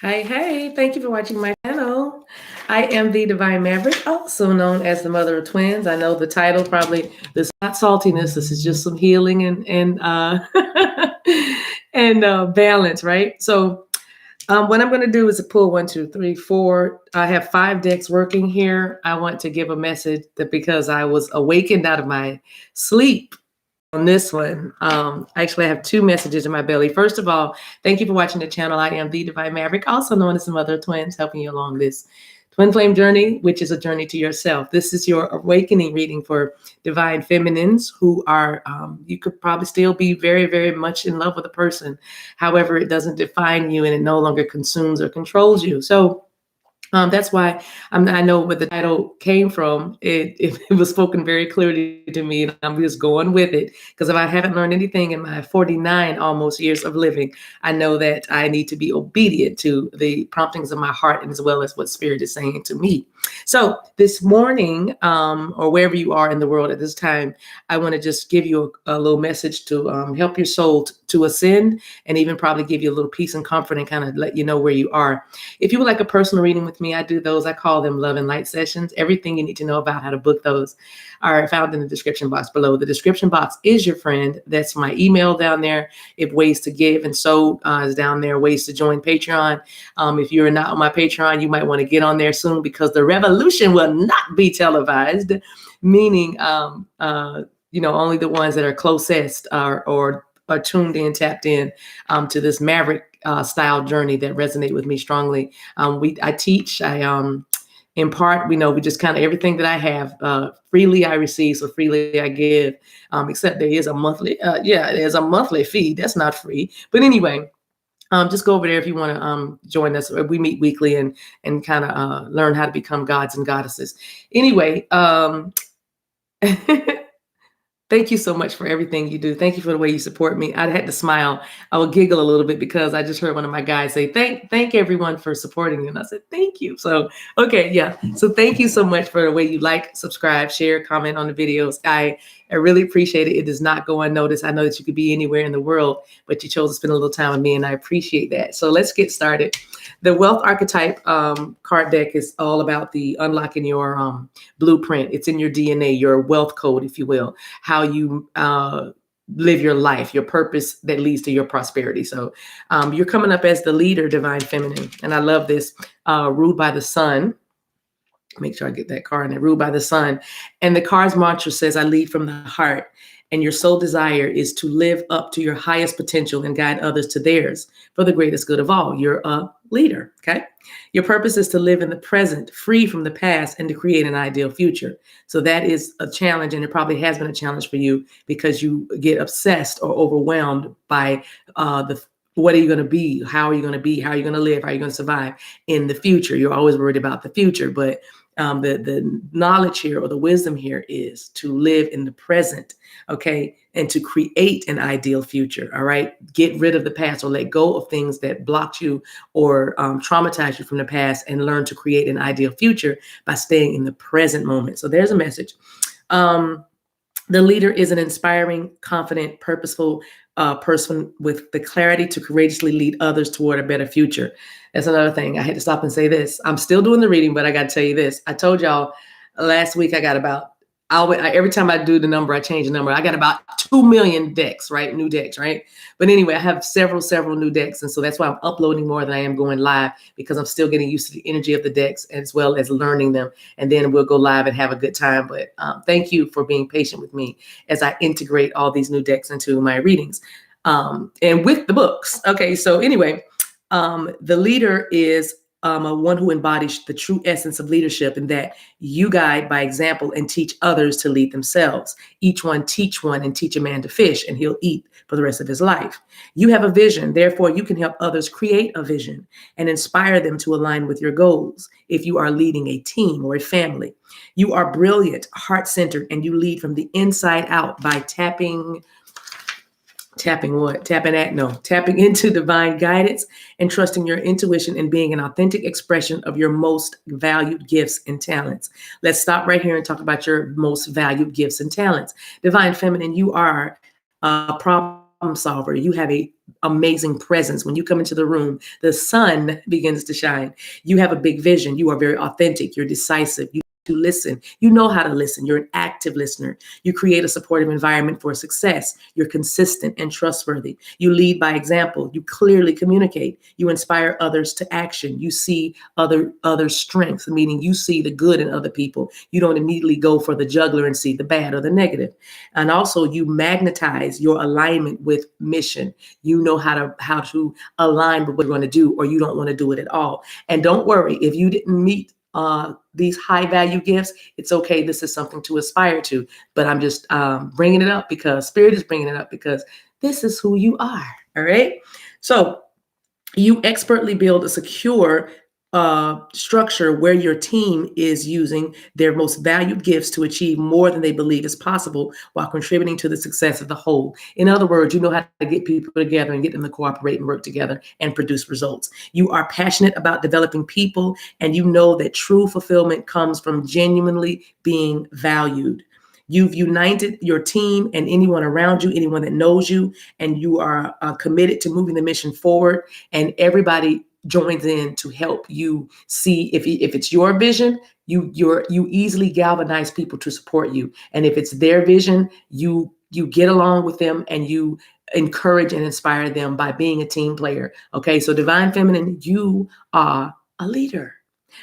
Hi, hey, thank you for watching my channel. I am the Divine Maverick, also known as the mother of twins. I know the title probably, this is not saltiness, this is just some healing and and balance, right? So what I'm going to do is pull 1, 2, 3, 4. I have 5 decks working here. I want to give a message that because I was awakened out of my sleep on this one. Actually, I have 2 messages in my belly. First of all, thank you for watching the channel. I am the Divine Maverick, also known as the mother of twins, helping you along this twin flame journey, which is a journey to yourself. This is your awakening reading for divine feminines who are, you could probably still be very, very much in love with a person. However, it doesn't define you and it no longer consumes or controls you. So that's why I know where the title came from. It was spoken very clearly to me, and I'm just going with it. Because if I haven't learned anything in my 49 almost years of living, I know that I need to be obedient to the promptings of my heart, and as well as what Spirit is saying to me. So this morning, or wherever you are in the world at this time, I want to just give you a little message to help your soul to ascend, and even probably give you a little peace and comfort, and kind of let you know where you are. If you would like a personal reading with me, I do those. I call them Love and Light sessions. Everything you need to know about how to book those are found in the description box below. The description box is your friend. That's my email down there. If ways to give and so is down there, ways to join Patreon. If you're not on my Patreon, you might want to get on there soon, because the revolution will not be televised, meaning only the ones that are closest or are tuned in, tapped in to this Maverick style journey that resonate with me strongly. I teach, I impart, we just kind of everything that I have, freely I receive, so freely I give, except there is a monthly, there's a monthly fee. That's not free. But anyway, just go over there if you want to join us. We meet weekly and kind of learn how to become gods and goddesses. Anyway, thank you so much for everything you do. Thank you for the way you support me. I had to smile. I would giggle a little bit because I just heard one of my guys say, thank everyone for supporting you. And I said, thank you. So, okay, yeah. So thank you so much for the way you like, subscribe, share, comment on the videos. I really appreciate it. It does not go unnoticed. I know that you could be anywhere in the world, but you chose to spend a little time with me, and I appreciate that. So let's get started. The Wealth Archetype card deck is all about the unlocking your blueprint. It's in your DNA, your wealth code, if you will, how you live your life, your purpose that leads to your prosperity. So you're coming up as the leader, Divine Feminine. And I love this, ruled by the sun. Make sure I get that card in there, ruled by the sun. And the card's mantra says, I lead from the heart. And your sole desire is to live up to your highest potential and guide others to theirs for the greatest good of all. You're a leader, okay? Your purpose is to live in the present, free from the past, and to create an ideal future. So that is a challenge, and it probably has been a challenge for you because you get obsessed or overwhelmed by what are you going to be? How are you going to be? How are you going to live? How are you going to survive in the future? You're always worried about the future, but the knowledge here, or the wisdom here, is to live in the present, okay, and to create an ideal future. All right, get rid of the past, or let go of things that blocked you or traumatized you from the past, and learn to create an ideal future by staying in the present moment. So there's a message. The leader is an inspiring, confident, purposeful person with the clarity to courageously lead others toward a better future. That's another thing. I had to stop and say this. I'm still doing the reading, but I got to tell you this. I told y'all last week I got about, every time I do the number, I change the number. I got about 2 million decks, right? New decks, right? But anyway, I have several new decks. And so that's why I'm uploading more than I am going live, because I'm still getting used to the energy of the decks as well as learning them. And then we'll go live and have a good time. But thank you for being patient with me as I integrate all these new decks into my readings and with the books. Okay, so anyway, the leader is one who embodies the true essence of leadership, in that you guide by example and teach others to lead themselves. Each one teach one, and teach a man to fish, and he'll eat for the rest of his life. You have a vision, therefore you can help others create a vision and inspire them to align with your goals if you are leading a team or a family. You are brilliant, heart-centered, and you lead from the inside out by tapping into divine guidance and trusting your intuition and being an authentic expression of your most valued gifts and talents. Let's stop right here and talk about your most valued gifts and talents. Divine Feminine, you are a problem solver. You have a amazing presence. When you come into the room, the sun begins to shine. You have a big vision. You are very authentic. You're decisive. You listen. You know how to listen. You're an active listener. You create a supportive environment for success. You're consistent and trustworthy. You lead by example. You clearly communicate. You inspire others to action. You see other strengths, meaning you see the good in other people. You don't immediately go for the juggler and see the bad or the negative. And also you magnetize your alignment with mission. You know how to align with what you're going to do, or you don't want to do it at all. And don't worry if you didn't meet these high value gifts. It's okay. This is something to aspire to, but I'm just bringing it up because Spirit is bringing it up because this is who you are. All right. So you expertly build a secure structure where your team is using their most valued gifts to achieve more than they believe is possible while contributing to the success of the whole. In other words, you know how to get people together and get them to cooperate and work together and produce results. You are passionate about developing people, and you know that true fulfillment comes from genuinely being valued. You've united your team and anyone around you, anyone that knows you, and you are committed to moving the mission forward, and everybody joins in to help you see if it's your vision. You easily galvanize people to support you, and if it's their vision, you get along with them and you encourage and inspire them by being a team player. Okay, so Divine Feminine, you are a leader.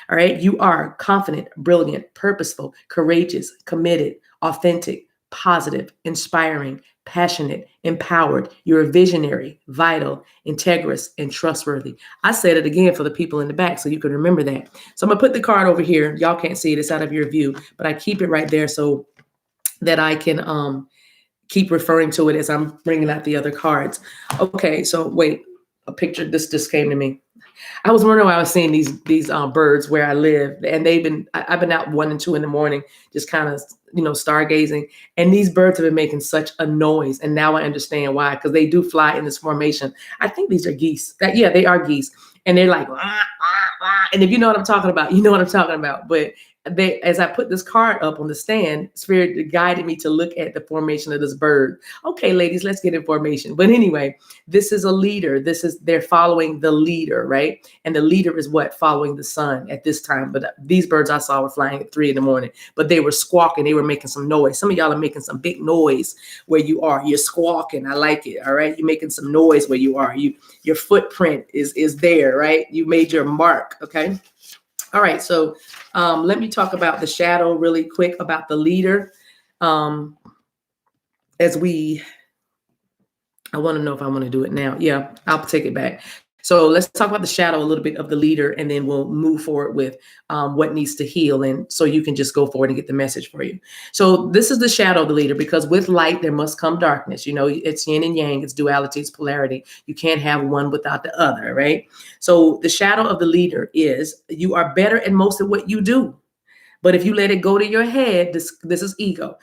All right, you are confident, brilliant, purposeful, courageous, committed, authentic, positive, inspiring, passionate, empowered. You're a visionary, vital, integrous, and trustworthy. I said it again for the people in the back so you can remember that. So I'm going to put the card over here. Y'all can't see it. It's out of your view, but I keep it right there so that I can keep referring to it as I'm bringing out the other cards. Okay, so wait, a picture. This just came to me. I was wondering why I was seeing these birds where I live, and I've been out 1 and 2 in the morning, just kind of stargazing, and these birds have been making such a noise, and now I understand why, because they do fly in this formation. I think these are geese. Yeah, they are geese, and they're like, wah, wah, wah. And if you know what I'm talking about, you know what I'm talking about. But as I put this card up on the stand, Spirit guided me to look at the formation of this bird. Okay, ladies, let's get in formation. But anyway, this is a leader. They're following the leader, right? And the leader is what? Following the sun at this time. But these birds I saw were flying at 3 a.m, but they were squawking. They were making some noise. Some of y'all are making some big noise where you are. You're squawking. I like it. All right. You're making some noise where you are. Your footprint is there, right? You made your mark. Okay. All right, so let me talk about the shadow really quick, about the leader. I want to know if I want to do it now. Yeah, I'll take it back. So let's talk about the shadow a little bit of the leader, and then we'll move forward with what needs to heal. And so you can just go forward and get the message for you. So this is the shadow of the leader, because with light, there must come darkness. It's yin and yang, it's duality, it's polarity. You can't have one without the other, right? So the shadow of the leader is you are better at most of what you do. But if you let it go to your head, this is ego.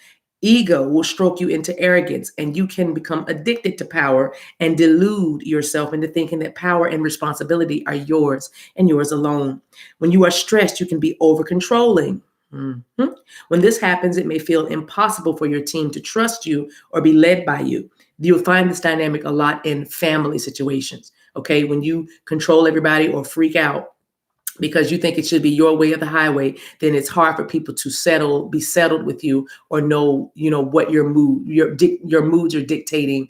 Ego will stroke you into arrogance, and you can become addicted to power and delude yourself into thinking that power and responsibility are yours and yours alone. When you are stressed, you can be over controlling. Mm-hmm. When this happens, it may feel impossible for your team to trust you or be led by you. You'll find this dynamic a lot in family situations. Okay, when you control everybody or freak out because you think it should be your way or the highway, then it's hard for people to be settled with you, or know, what your moods are dictating.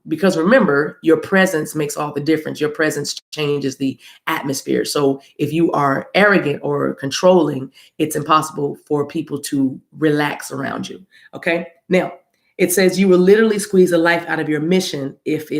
Because remember, your presence makes all the difference. Your presence changes the atmosphere. So if you are arrogant or controlling, it's impossible for people to relax around you. Okay. Now, it says you will literally squeeze the life out of your mission if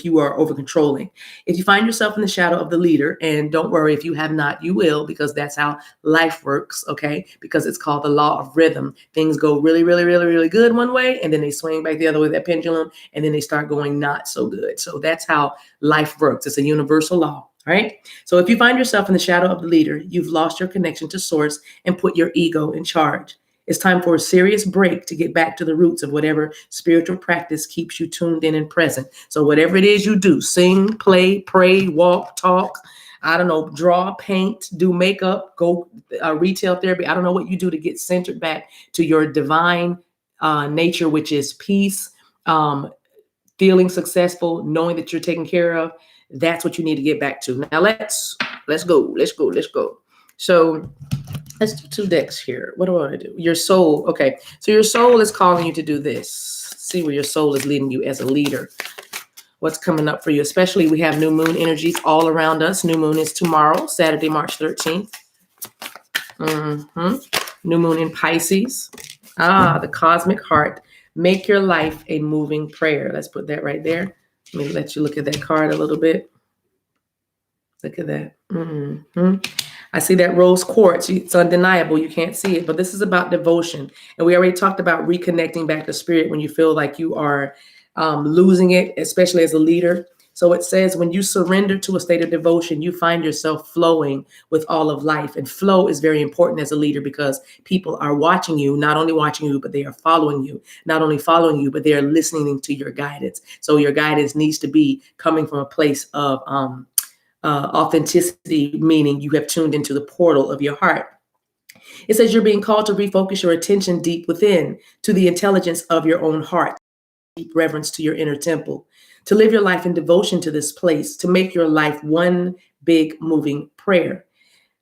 you are over controlling. If you find yourself in the shadow of the leader, and don't worry, if you have not, you will, because that's how life works. Okay, because it's called the law of rhythm. Things go really, really, really, really good one way, and then they swing back the other way, that pendulum, and then they start going not so good. So that's how life works. It's a universal law. All right. So if you find yourself in the shadow of the leader, you've lost your connection to source and put your ego in charge. It's time for a serious break to get back to the roots of whatever spiritual practice keeps you tuned in and present. So whatever it is you do, sing, play, pray, walk, talk, I don't know, draw, paint, do makeup, go retail therapy. I don't know what you do to get centered back to your divine nature, which is peace, feeling successful, knowing that you're taken care of, that's what you need to get back to. Now let's go. So let's do 2 decks here. What do I want to do? Your soul. Okay. So your soul is calling you to do this. See where your soul is leading you as a leader. What's coming up for you? Especially we have new moon energies all around us. New moon is tomorrow, Saturday, March 13th. New moon in Pisces. The cosmic heart. Make your life a moving prayer. Let's put that right there. Let me let you look at that card a little bit. Look at that. I see that rose quartz. It's undeniable. You can't see it, but this is about devotion. And we already talked about reconnecting back to spirit when you feel like you are losing it, especially as a leader. So it says when you surrender to a state of devotion, you find yourself flowing with all of life. And flow is very important as a leader because people are watching you, not only watching you, but they are following you. Not only following you, but they are listening to your guidance. So your guidance needs to be coming from a place of authenticity, meaning you have tuned into the portal of your heart. It says you're being called to refocus your attention deep within to the intelligence of your own heart, deep reverence to your inner temple, to live your life in devotion to this place, to make your life one big moving prayer.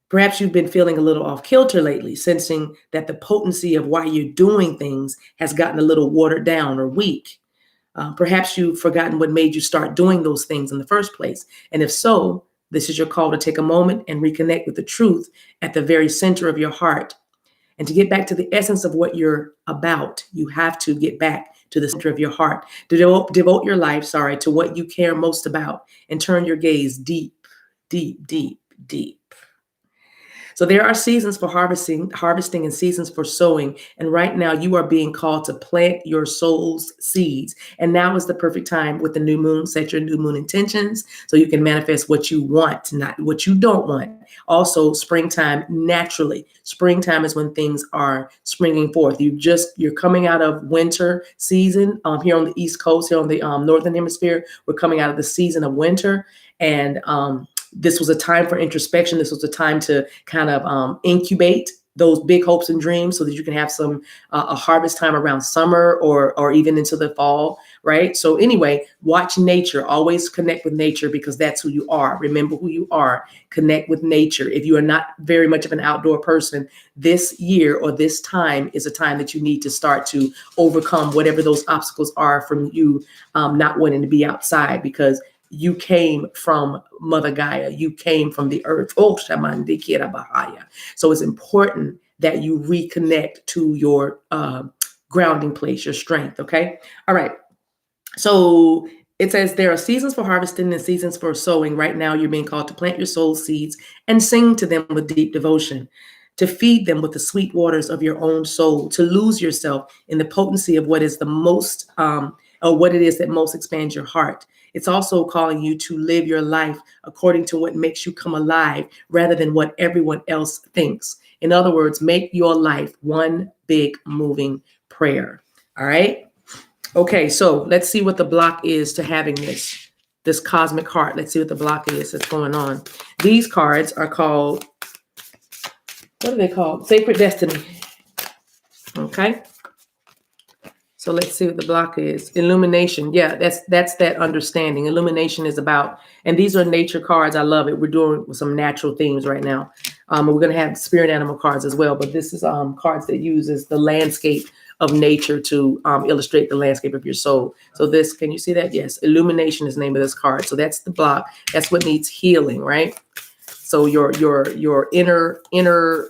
Perhaps you've been feeling a little off kilter lately, sensing that the potency of why you're doing things has gotten a little watered down or weak. Perhaps you've forgotten what made you start doing those things in the first place. And if so, this is your call to take a moment and reconnect with the truth at the very center of your heart. And to get back to the essence of what you're about, you have to get back to the center of your heart. Devote your life, to what you care most about and turn your gaze deep, deep, deep, deep. So there are seasons for harvesting and seasons for sowing. And right now you are being called to plant your soul's seeds. And now is the perfect time with the new moon. Set your new moon intentions so you can manifest what you want, not what you don't want. Also, springtime, naturally. Springtime is when things are springing forth. You're coming out of winter season here on the East Coast, here on the Northern Hemisphere. We're coming out of the season of winter. And this was a time for introspection. This was a time to kind of incubate those big hopes and dreams so that you can have some a harvest time around summer or even into the fall, right? So anyway, watch nature. Always connect with nature because that's who you are. Remember who you are. Connect with nature. If you are not very much of an outdoor person, this year or this time is a time that you need to start to overcome whatever those obstacles are from you not wanting to be outside because you came from Mother Gaia. You came from the earth. Oh, Shaman Dikira Bahaya. So it's important that you reconnect to your grounding place, your strength. Okay. All right. So it says there are seasons for harvesting and seasons for sowing. Right now, you're being called to plant your soul seeds and sing to them with deep devotion, to feed them with the sweet waters of your own soul, to lose yourself in the potency of what is the most, or what it is that most expands your heart. It's also calling you to live your life according to what makes you come alive rather than what everyone else thinks. In other words, make your life one big moving prayer. All right. Okay. So let's see what the block is to having this cosmic heart. Let's see what the block is that's going on. These cards are called, what are they called? Sacred Destiny. Okay. So let's see what the block is. Illumination. Yeah, that's that understanding. Illumination is about, and these are nature cards. I love it. We're doing some natural themes right now. We're going to have spirit animal cards as well, but this is cards that uses the landscape of nature to illustrate the landscape of your soul. So this, can you see that? Yes. Illumination is the name of this card. So that's the block. That's what needs healing, right? So your inner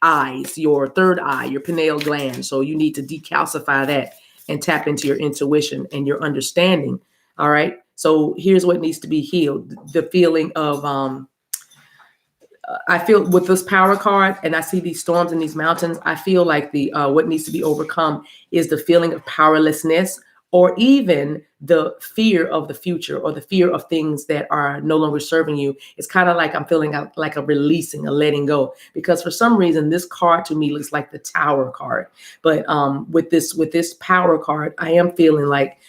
eyes, your third eye, your pineal gland. So you need to decalcify that and tap into your intuition and your understanding. All right. So here's what needs to be healed. The feeling of, I feel with this power card and I see these storms in these mountains, I feel like what needs to be overcome is the feeling of powerlessness or even the fear of the future or the fear of things that are no longer serving you. It's kind of like I'm feeling like a releasing, a letting go, because for some reason, this card to me looks like the Tower card. But with this power card, I am feeling like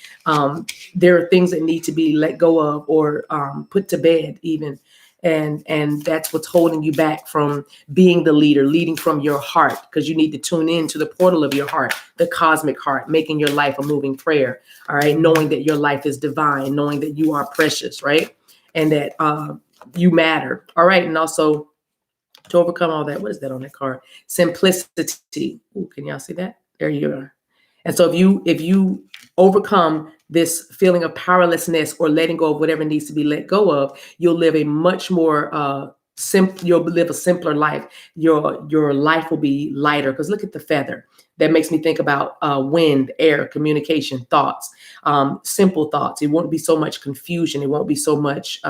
there are things that need to be let go of or put to bed even. And that's what's holding you back from being the leader, leading from your heart, because you need to tune in to the portal of your heart, the cosmic heart, making your life a moving prayer. All right. Knowing that your life is divine, knowing that you are precious, right? And that you matter. All right. And also to overcome all that, what is that on that card? Simplicity. Ooh, can y'all see that? There you are. And so if you overcome this feeling of powerlessness or letting go of whatever needs to be let go of, you'll live a much more you'll live a simpler life. Your life will be lighter, because look at the feather. That makes me think about wind, air, communication, thoughts, simple thoughts. It won't be so much confusion. It won't be so much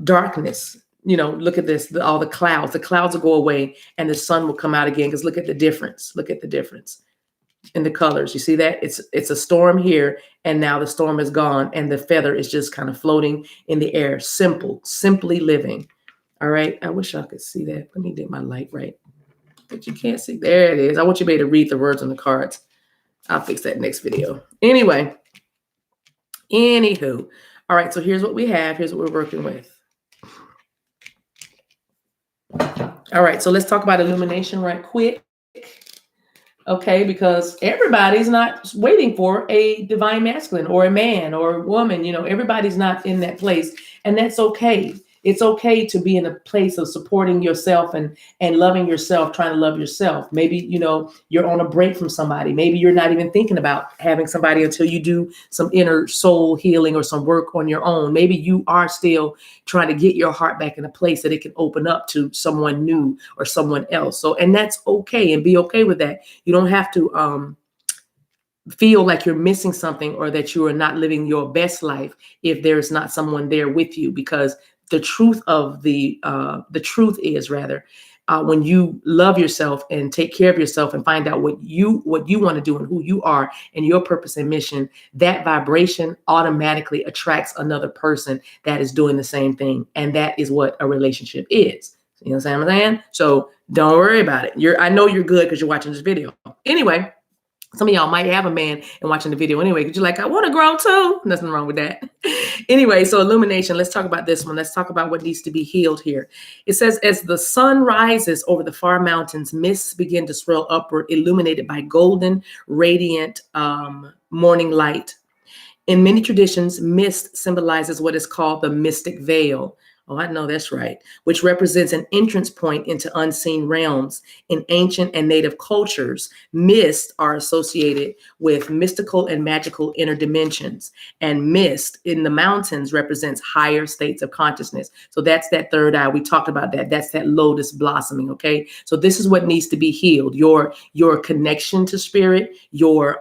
darkness. Look at this, all the clouds will go away and the sun will come out again, because look at the difference. Look at the difference in the colors. You see that? It's a storm here, and now the storm is gone, and the feather is just kind of floating in the air. Simply living. All right. I wish I could see that. Let me get my light right. But you can't see. There it is. I want you to be able to read the words on the cards. I'll fix that next video. Anyway. Anywho. All right. So here's what we have. Here's what we're working with. All right. So let's talk about illumination right quick. Okay, because everybody's not waiting for a divine masculine or a man or a woman. Everybody's not in that place, and that's okay. It's okay to be in a place of supporting yourself and loving yourself, trying to love yourself. Maybe, you're on a break from somebody. Maybe you're not even thinking about having somebody until you do some inner soul healing or some work on your own. Maybe you are still trying to get your heart back in a place that it can open up to someone new or someone else. So, and that's okay, and be okay with that. You don't have to feel like you're missing something or that you are not living your best life if there's not someone there with you, because the truth is when you love yourself and take care of yourself and find out what you want to do and who you are and your purpose and mission, that vibration automatically attracts another person that is doing the same thing. And that is what a relationship is. You know what I'm saying? So don't worry about it. I know you're good because you're watching this video. Anyway, some of y'all might have a man and watching the video anyway, because you're like, I want to grow too. Nothing wrong with that. Anyway, so illumination, let's talk about this one. Let's talk about what needs to be healed here. It says, as the sun rises over the far mountains, mists begin to swirl upward, illuminated by golden, radiant morning light. In many traditions, mist symbolizes what is called the mystic veil. Oh, I know that's right. Which represents an entrance point into unseen realms. In ancient and native cultures, mists are associated with mystical and magical inner dimensions. And mist in the mountains represents higher states of consciousness. So that's that third eye. We talked about that. That's that lotus blossoming. Okay. So this is what needs to be healed. Your connection to spirit, your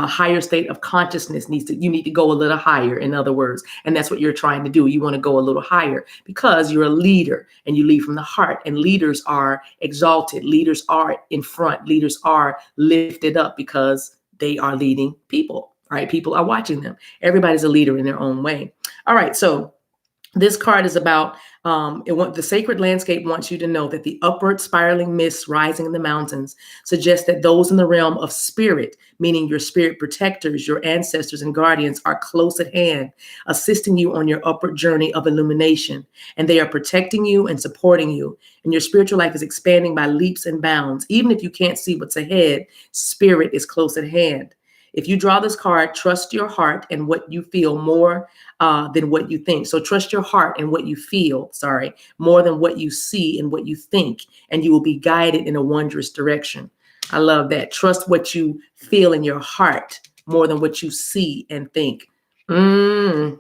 higher state of consciousness you need to go a little higher, in other words. And that's what you're trying to do. You want to go a little higher because you're a leader and you lead from the heart, and leaders are exalted. Leaders are in front. Leaders are lifted up because they are leading people, right? People are watching them. Everybody's a leader in their own way. All right. So this card is about the sacred landscape wants you to know that the upward spiraling mists rising in the mountains suggest that those in the realm of spirit, meaning your spirit protectors, your ancestors and guardians, are close at hand, assisting you on your upward journey of illumination. And they are protecting you and supporting you. And your spiritual life is expanding by leaps and bounds. Even if you can't see what's ahead, spirit is close at hand. If you draw this card, trust your heart and what you feel more than what you think. So trust your heart and what you feel, more than what you see and what you think, and you will be guided in a wondrous direction. I love that. Trust what you feel in your heart more than what you see and think. And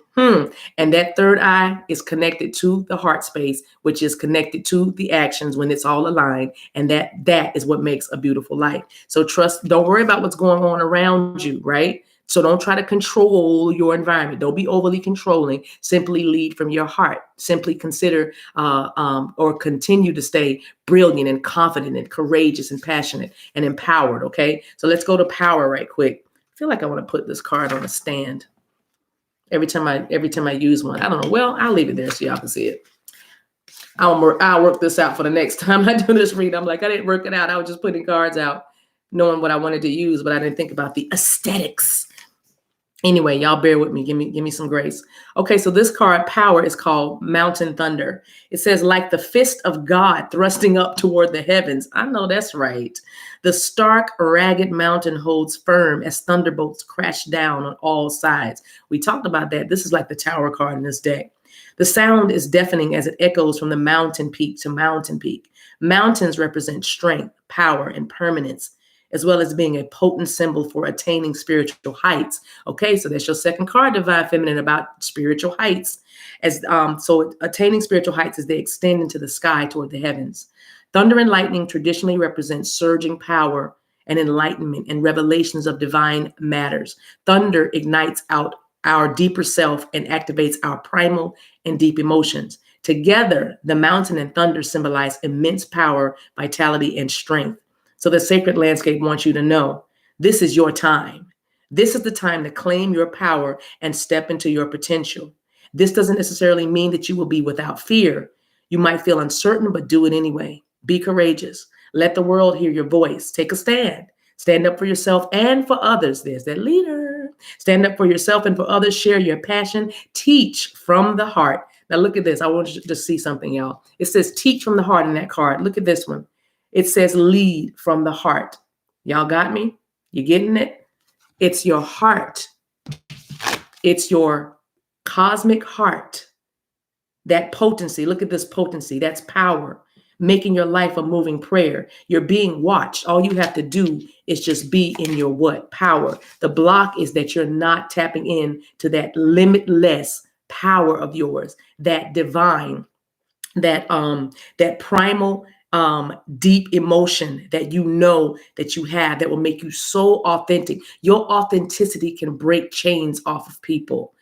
that third eye is connected to the heart space, which is connected to the actions when it's all aligned. And that is what makes a beautiful life. So don't worry about what's going on around you, right? So don't try to control your environment. Don't be overly controlling. Simply lead from your heart. Simply consider or continue to stay brilliant and confident and courageous and passionate and empowered. Okay, so let's go to power right quick. I feel like I want to put this card on a stand. Every time I use one, I don't know. Well, I'll leave it there so y'all can see it. I'll work this out for the next time I do this read. I'm like, I didn't work it out. I was just putting cards out, knowing what I wanted to use, but I didn't think about the aesthetics. Anyway, y'all bear with me. Give me some grace. Okay, so this card, power, is called Mountain Thunder. It says, like the fist of God thrusting up toward the heavens. I know that's right. The stark, ragged mountain holds firm as thunderbolts crash down on all sides. We talked about that. This is like the tower card in this deck. The sound is deafening as it echoes from the mountain peak to mountain peak. Mountains represent strength, power, and permanence, as well as being a potent symbol for attaining spiritual heights. Okay, so that's your second card, Divine Feminine, about spiritual heights. So attaining spiritual heights as they extend into the sky toward the heavens. Thunder and lightning traditionally represent surging power and enlightenment and revelations of divine matters. Thunder ignites out our deeper self and activates our primal and deep emotions. Together, the mountain and thunder symbolize immense power, vitality, and strength. So the sacred landscape wants you to know this is your time. This is the time to claim your power and step into your potential. This doesn't necessarily mean that you will be without fear. You might feel uncertain, but do it anyway. Be courageous. Let the world hear your voice. Take a stand. Stand up for yourself and for others. There's that leader. Stand up for yourself and for others. Share your passion. Teach from the heart. Now look at this. I want you to see something, y'all. It says teach from the heart in that card. Look at this one. It says lead from the heart. Y'all got me? You getting it? It's your heart. It's your cosmic heart. That potency. Look at this potency. That's power. Making your life a moving prayer. You're being watched. All you have to do is just be in your what? Power. The block is that you're not tapping in to that limitless power of yours, that divine, that primal, deep emotion that you know that you have that will make you so authentic. Your authenticity can break chains off of people.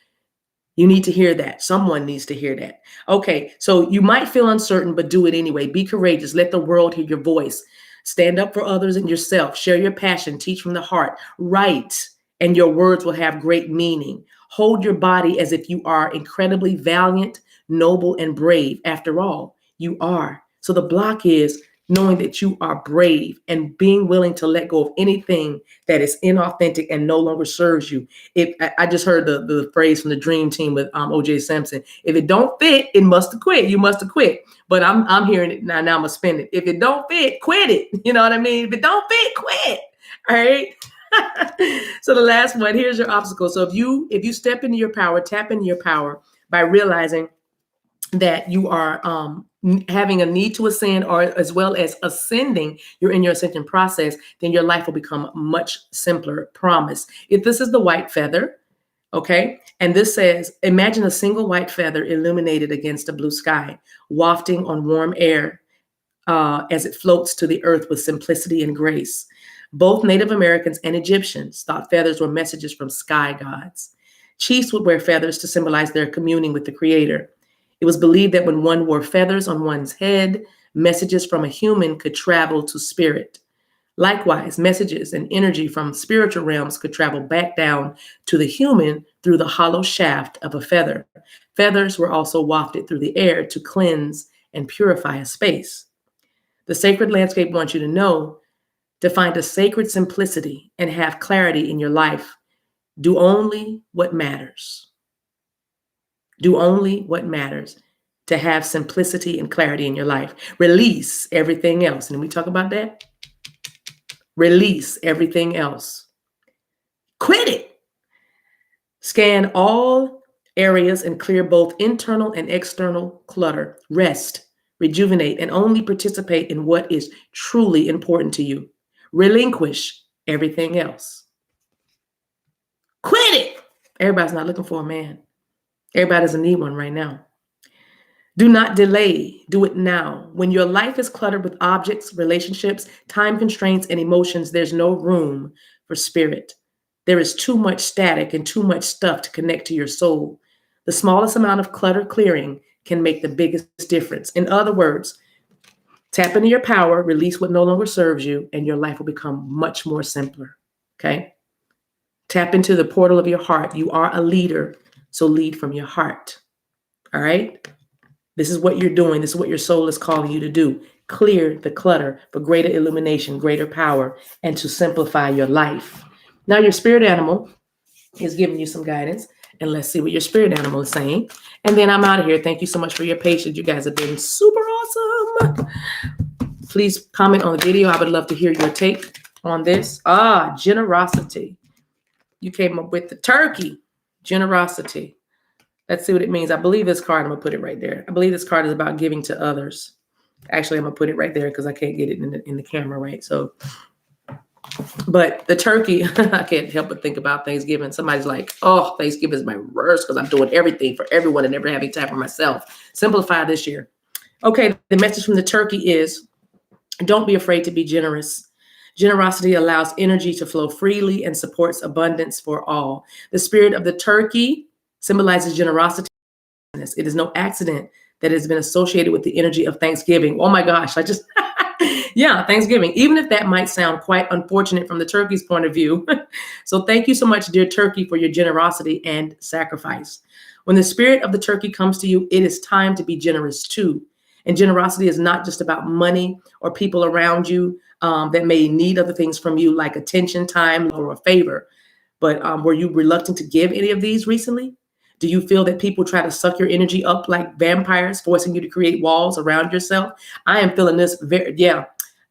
You need to hear that. Someone needs to hear that. Okay, so you might feel uncertain, but do it anyway. Be courageous. Let the world hear your voice. Stand up for others and yourself. Share your passion. Teach from the heart. Write, and your words will have great meaning. Hold your body as if you are incredibly valiant, noble, and brave. After all, you are. So the block is knowing that you are brave and being willing to let go of anything that is inauthentic and no longer serves you. I just heard the phrase from the Dream Team with O.J. Simpson. If it don't fit, it must have quit. You must have quit. But I'm hearing it now. Now I'm gonna spin it. If it don't fit, quit it. You know what I mean? If it don't fit, quit. All right. So the last one. Here's your obstacle. So if you step into your power, tap into your power by realizing that you are having a need to ascend, or as well as ascending, you're in your ascension process, then your life will become much simpler. Promise. If this is the white feather, okay, and this says, imagine a single white feather illuminated against a blue sky, wafting on warm air as it floats to the earth with simplicity and grace. Both Native Americans and Egyptians thought feathers were messages from sky gods. Chiefs would wear feathers to symbolize their communing with the Creator. It was believed that when one wore feathers on one's head, messages from a human could travel to spirit. Likewise, messages and energy from spiritual realms could travel back down to the human through the hollow shaft of a feather. Feathers were also wafted through the air to cleanse and purify a space. The sacred landscape wants you to know to find a sacred simplicity and have clarity in your life. Do only what matters. Do only what matters to have simplicity and clarity in your life. Release everything else. And we talk about that. Release everything else. Quit it. Scan all areas and clear both internal and external clutter. Rest, rejuvenate, and only participate in what is truly important to you. Relinquish everything else. Quit it. Everybody's not looking for a man. Everybody doesn't need one right now. Do not delay. Do it now. When your life is cluttered with objects, relationships, time constraints, and emotions, there's no room for spirit. There is too much static and too much stuff to connect to your soul. The smallest amount of clutter clearing can make the biggest difference. In other words, tap into your power, release what no longer serves you, and your life will become much more simpler. Okay? Tap into the portal of your heart. You are a leader. So lead from your heart. All right? This is what you're doing. This is what your soul is calling you to do. Clear the clutter for greater illumination, greater power, and to simplify your life. Now, your spirit animal is giving you some guidance. And let's see what your spirit animal is saying. And then I'm out of here. Thank you so much for your patience. You guys have been super awesome. Please comment on the video. I would love to hear your take on this. Generosity. You came up with the turkey. Generosity. Let's see what it means. I believe this card, I'm going to put it right there. I believe this card is about giving to others. Actually, I'm going to put it right there because I can't get it in the camera, right? So, but the turkey, I can't help but think about Thanksgiving. Somebody's like, oh, Thanksgiving is my worst because I'm doing everything for everyone and never having time for myself. Simplify this year. Okay, the message from the turkey is, don't be afraid to be generous. Generosity allows energy to flow freely and supports abundance for all. The spirit of the turkey symbolizes generosity. It is no accident that it has been associated with the energy of Thanksgiving. Oh my gosh, yeah, Thanksgiving, even if that might sound quite unfortunate from the turkey's point of view. So thank you so much, dear turkey, for your generosity and sacrifice. When the spirit of the turkey comes to you, it is time to be generous too. And generosity is not just about money or people around you that may need other things from you, like attention, time, or a favor. But were you reluctant to give any of these recently? Do you feel that people try to suck your energy up like vampires, forcing you to create walls around yourself? I am feeling this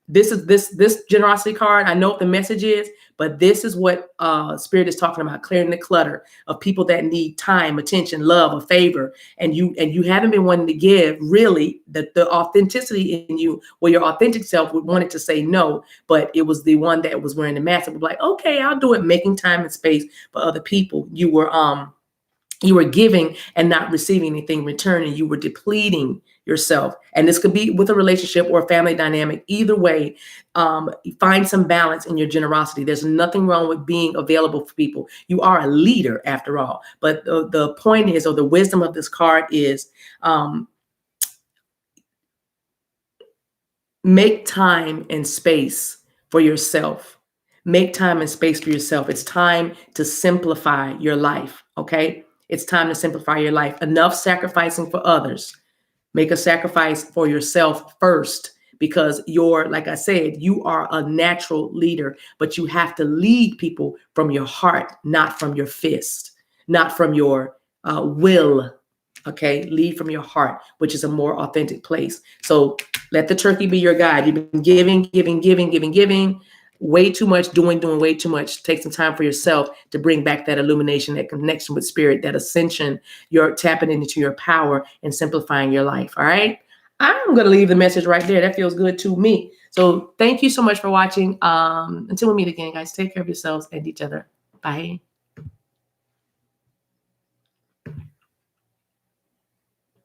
This is this generosity card. I know what the message is, but this is what Spirit is talking about: clearing the clutter of people that need time, attention, love, a favor, and you haven't been wanting to give. Really, the authenticity in you, where your authentic self would wanted to say no, but it was the one that was wearing the mask that was like, okay, I'll do it, making time and space for other people. You were giving and not receiving anything in return, and you were depleting yourself. And this could be with a relationship or a family dynamic. Either way, find some balance in your generosity. There's nothing wrong with being available for people. You are a leader after all. But the point is, or the wisdom of this card is, make time and space for yourself. Make time and space for yourself. It's time to simplify your life, okay? It's time to simplify your life. Enough sacrificing for others. Make a sacrifice for yourself first, because like I said, you are a natural leader, but you have to lead people from your heart, not from your fist, not from your will. Okay, lead from your heart, which is a more authentic place. So let the turkey be your guide. You've been giving. Way too much, doing way too much. Take some time for yourself to bring back that illumination, that connection with spirit, that ascension. You're tapping into your power and simplifying your life. All right. I'm going to leave the message right there. That feels good to me. So thank you so much for watching. Until we meet again, guys, take care of yourselves and each other. Bye.